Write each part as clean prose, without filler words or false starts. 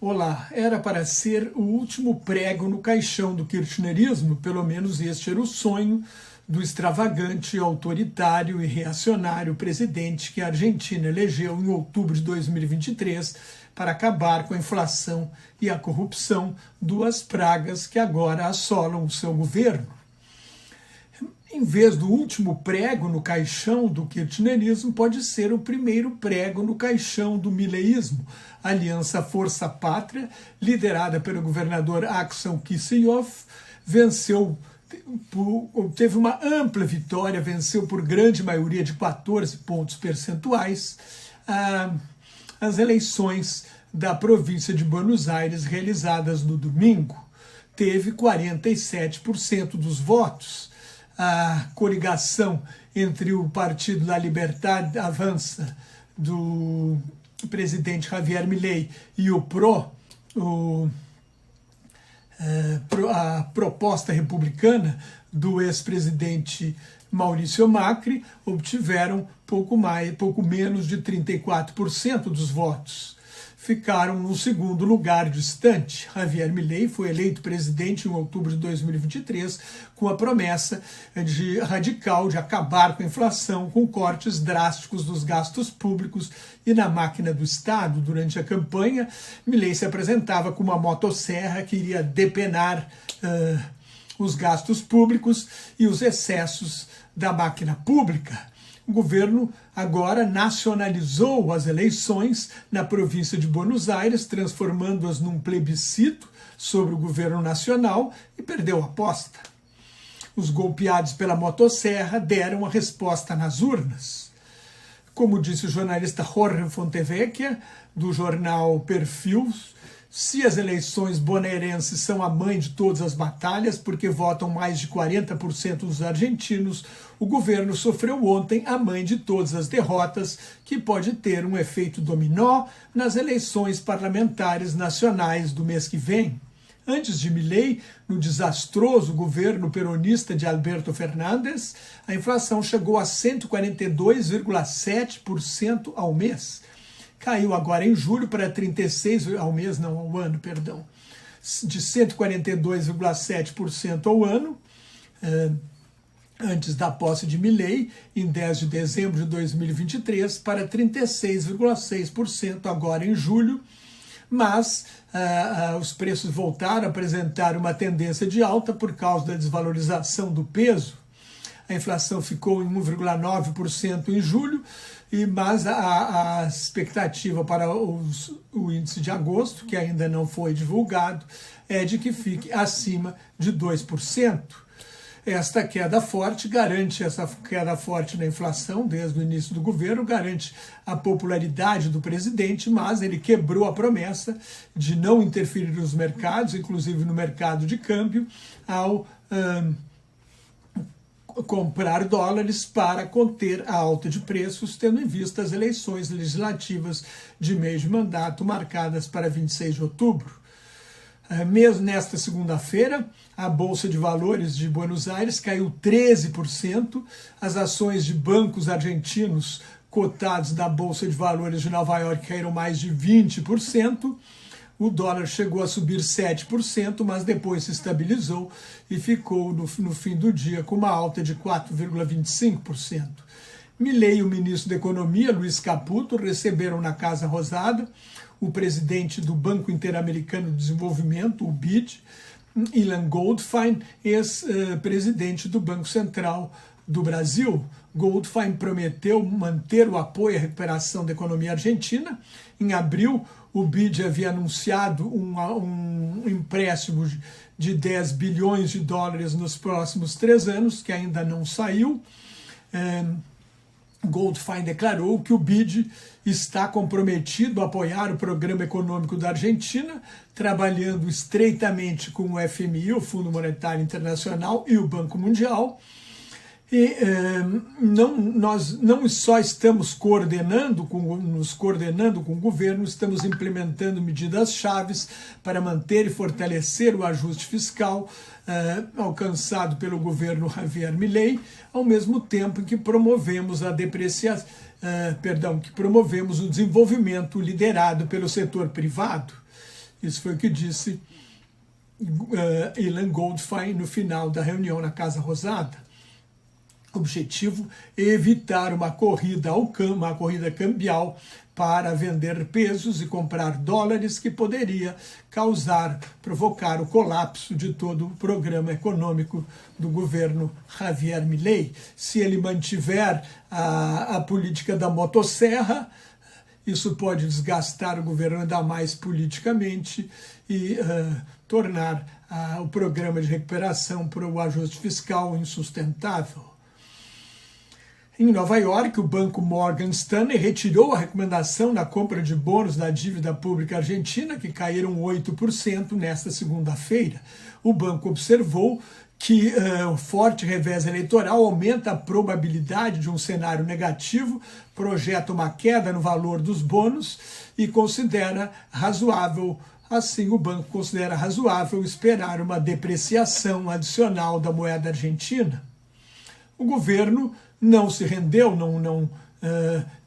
Olá, era para ser o último prego no caixão do kirchnerismo, pelo menos este era o sonho do extravagante, autoritário e reacionário presidente que a Argentina elegeu em outubro de 2023 para acabar com a inflação e a corrupção, duas pragas que agora assolam o seu governo. Em vez do último prego no caixão do kirchnerismo, pode ser o primeiro prego no caixão do mileísmo. A Aliança Força Pátria, liderada pelo governador Axel Kicillof, teve uma ampla vitória, venceu por grande maioria de 14 pontos percentuais as eleições da província de Buenos Aires realizadas no domingo. Teve 47% dos votos. A coligação entre o Partido da Liberdade Avança do presidente Javier Milei e o a proposta republicana do ex-presidente Maurício Macri obtiveram pouco menos de 34% dos votos. Ficaram no segundo lugar distante. Javier Milei foi eleito presidente em outubro de 2023 com a promessa radical de acabar com a inflação, com cortes drásticos dos gastos públicos e na máquina do Estado. Durante a campanha, Milei se apresentava com uma motosserra que iria depenar os gastos públicos e os excessos da máquina pública. O governo agora nacionalizou as eleições na província de Buenos Aires, transformando-as num plebiscito sobre o governo nacional e perdeu a aposta. Os golpeados pela motosserra deram a resposta nas urnas. Como disse o jornalista Jorge Fontevecchia, do jornal Perfil, se as eleições bonaerenses são a mãe de todas as batalhas, porque votam mais de 40% dos argentinos, o governo sofreu ontem a mãe de todas as derrotas, que pode ter um efeito dominó nas eleições parlamentares nacionais do mês que vem. Antes de Milei, no desastroso governo peronista de Alberto Fernandes, a inflação chegou a 142,7% ao mês. Caiu agora em julho para 36% ao mês, não ao ano, perdão, de 142,7% ao ano, antes da posse de Milei, em 10 de dezembro de 2023, para 36,6% agora em julho, mas os preços voltaram a apresentar uma tendência de alta por causa da desvalorização do peso. A inflação ficou em 1,9% em julho, mas a expectativa para o índice de agosto, que ainda não foi divulgado, é de que fique acima de 2%. Essa queda forte na inflação desde o início do governo, garante a popularidade do presidente, mas ele quebrou a promessa de não interferir nos mercados, inclusive no mercado de câmbio, ao comprar dólares para conter a alta de preços, tendo em vista as eleições legislativas de meio de mandato marcadas para 26 de outubro. Mesmo nesta segunda-feira, a Bolsa de Valores de Buenos Aires caiu 13%, as ações de bancos argentinos cotados da Bolsa de Valores de Nova York caíram mais de 20%, o dólar chegou a subir 7%, mas depois se estabilizou e ficou no fim do dia com uma alta de 4,25%. Milei e o ministro da Economia, Luiz Caputo, receberam na Casa Rosada o presidente do Banco Interamericano de Desenvolvimento, o BID, Ilan Goldfein, ex-presidente do Banco Central do Brasil. Goldfein prometeu manter o apoio à recuperação da economia argentina. Em abril, o BID havia anunciado um empréstimo de 10 bilhões de dólares nos próximos 3 anos, que ainda não saiu. Goldfein declarou que o BID está comprometido a apoiar o programa econômico da Argentina, trabalhando estreitamente com o FMI, o Fundo Monetário Internacional, e o Banco Mundial. E nós não só estamos nos coordenando com o governo, estamos implementando medidas chaves para manter e fortalecer o ajuste fiscal alcançado pelo governo Javier Milei, ao mesmo tempo em que promovemos que promovemos o desenvolvimento liderado pelo setor privado. Isso foi o que disse Ilan Goldfein no final da reunião na Casa Rosada. O objetivo é evitar uma corrida cambial para vender pesos e comprar dólares, que poderia provocar o colapso de todo o programa econômico do governo Javier Milei. Se ele mantiver a política da motosserra, isso pode desgastar o governo ainda mais politicamente e tornar o programa de recuperação para o ajuste fiscal insustentável. Em Nova York, o banco Morgan Stanley retirou a recomendação na compra de bônus da dívida pública argentina, que caíram 8% nesta segunda-feira. O banco observou que o forte revés eleitoral aumenta a probabilidade de um cenário negativo, projeta uma queda no valor dos bônus e considera razoável. Assim, o banco considera razoável esperar uma depreciação adicional da moeda argentina. O governo não se rendeu,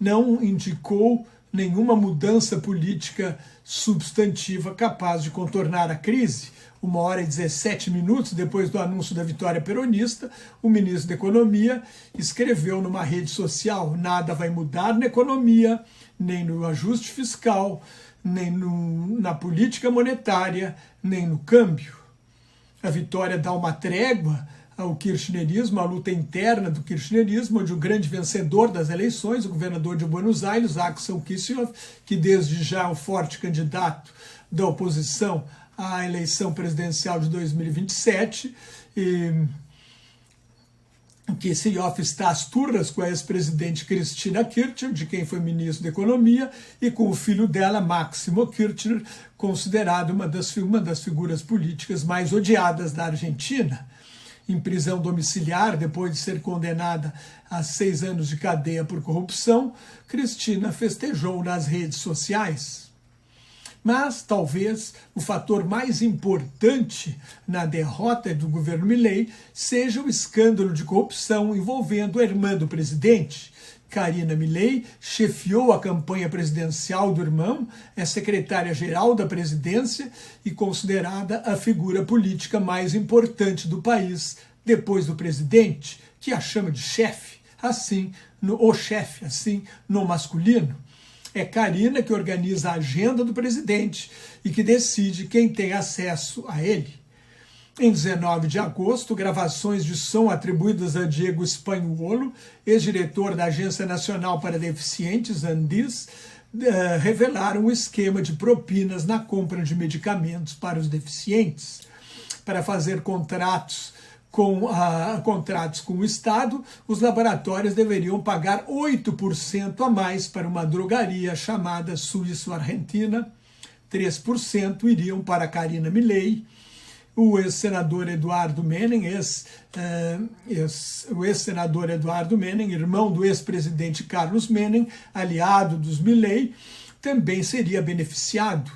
não indicou nenhuma mudança política substantiva capaz de contornar a crise. 1h17 depois do anúncio da vitória peronista, o ministro da Economia escreveu numa rede social: nada vai mudar na economia, nem no ajuste fiscal, nem na política monetária, nem no câmbio. A vitória dá uma trégua ao kirchnerismo, à luta interna do kirchnerismo, onde o grande vencedor das eleições, o governador de Buenos Aires, Axel Kicillof, que desde já é um forte candidato da oposição à eleição presidencial de 2027, Kicillof está às turras com a ex-presidente Cristina Kirchner, de quem foi ministro da Economia, e com o filho dela, Máximo Kirchner, considerado uma das figuras políticas mais odiadas da Argentina. Em prisão domiciliar, depois de ser condenada a 6 anos de cadeia por corrupção, Cristina festejou nas redes sociais. Mas talvez o fator mais importante na derrota do governo Milei seja o escândalo de corrupção envolvendo a irmã do presidente. Karina Milei chefiou a campanha presidencial do irmão, é secretária-geral da presidência e considerada a figura política mais importante do país, depois do presidente, que a chama de chefe, assim no masculino. É Karina que organiza a agenda do presidente e que decide quem tem acesso a ele. Em 19 de agosto, gravações de som atribuídas a Diego Spagnuolo, ex-diretor da Agência Nacional para Deficientes, ANDIS, revelaram o esquema de propinas na compra de medicamentos para os deficientes. Para fazer contratos com o Estado, os laboratórios deveriam pagar 8% a mais para uma drogaria chamada Suíço-Argentina, 3% iriam para Karina Milei. O ex-senador Eduardo Menem, irmão do ex-presidente Carlos Menem, aliado dos Milei, também seria beneficiado.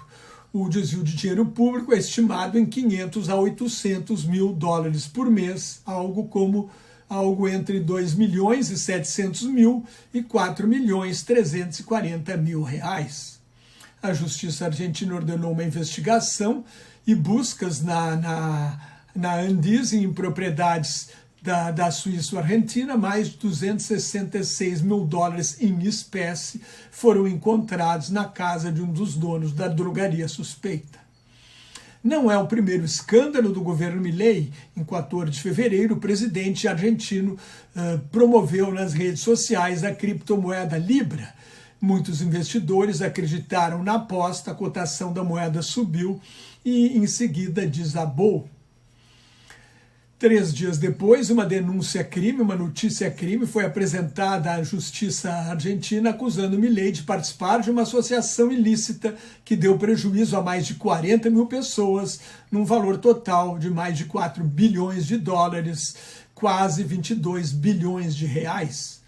O desvio de dinheiro público é estimado em 500 a 800 mil dólares por mês, algo entre 2 milhões e 700 mil e 4 milhões 340 mil reais. A Justiça Argentina ordenou uma investigação e buscas na Andes em propriedades da Suíço-Argentina. Mais de 266 mil dólares em espécie foram encontrados na casa de um dos donos da drogaria suspeita. Não é o primeiro escândalo do governo Milei. Em 14 de fevereiro, o presidente argentino promoveu nas redes sociais a criptomoeda Libra. Muitos investidores acreditaram na aposta, a cotação da moeda subiu e em seguida desabou. 3 dias depois, uma notícia-crime foi apresentada à Justiça Argentina acusando Milei de participar de uma associação ilícita que deu prejuízo a mais de 40 mil pessoas, num valor total de mais de 4 bilhões de dólares, quase 22 bilhões de reais.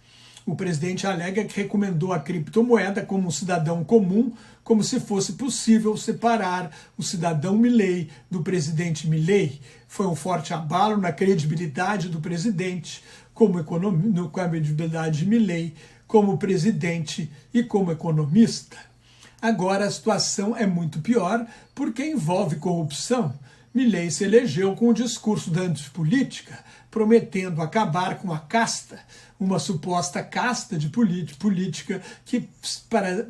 O presidente alega que recomendou a criptomoeda como um cidadão comum, como se fosse possível separar o cidadão Milei do presidente Milei. Foi um forte abalo na credibilidade do presidente, na credibilidade de Milei como presidente e como economista. Agora a situação é muito pior porque envolve corrupção. Milei se elegeu com o discurso da antipolítica, prometendo acabar com a casta, uma suposta casta de política que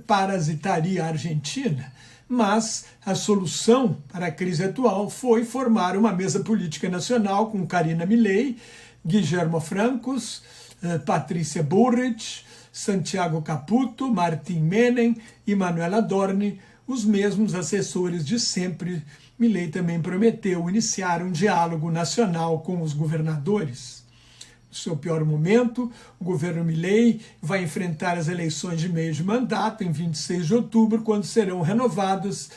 parasitaria a Argentina. Mas a solução para a crise atual foi formar uma mesa política nacional com Karina Milei, Guillermo Francos, Patrícia Bullrich, Santiago Caputo, Martim Menem e Manuela Adorni, os mesmos assessores de sempre. Milei também prometeu iniciar um diálogo nacional com os governadores. No seu pior momento, o governo Milei vai enfrentar as eleições de meio de mandato, em 26 de outubro, quando serão renovadas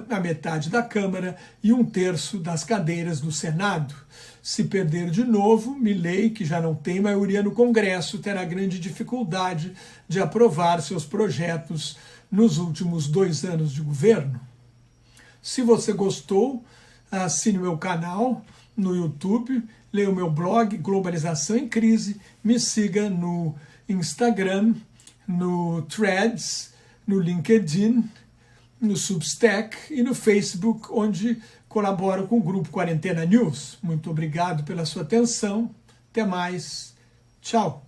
a metade da Câmara e 1/3 das cadeiras do Senado. Se perder de novo, Milei, que já não tem maioria no Congresso, terá grande dificuldade de aprovar seus projetos nos últimos 2 anos de governo. Se você gostou, assine meu canal no YouTube, leia o meu blog Globalização em Crise, me siga no Instagram, no Threads, no LinkedIn, no Substack e no Facebook, onde colaboro com o Grupo Quarentena News. Muito obrigado pela sua atenção. Até mais. Tchau.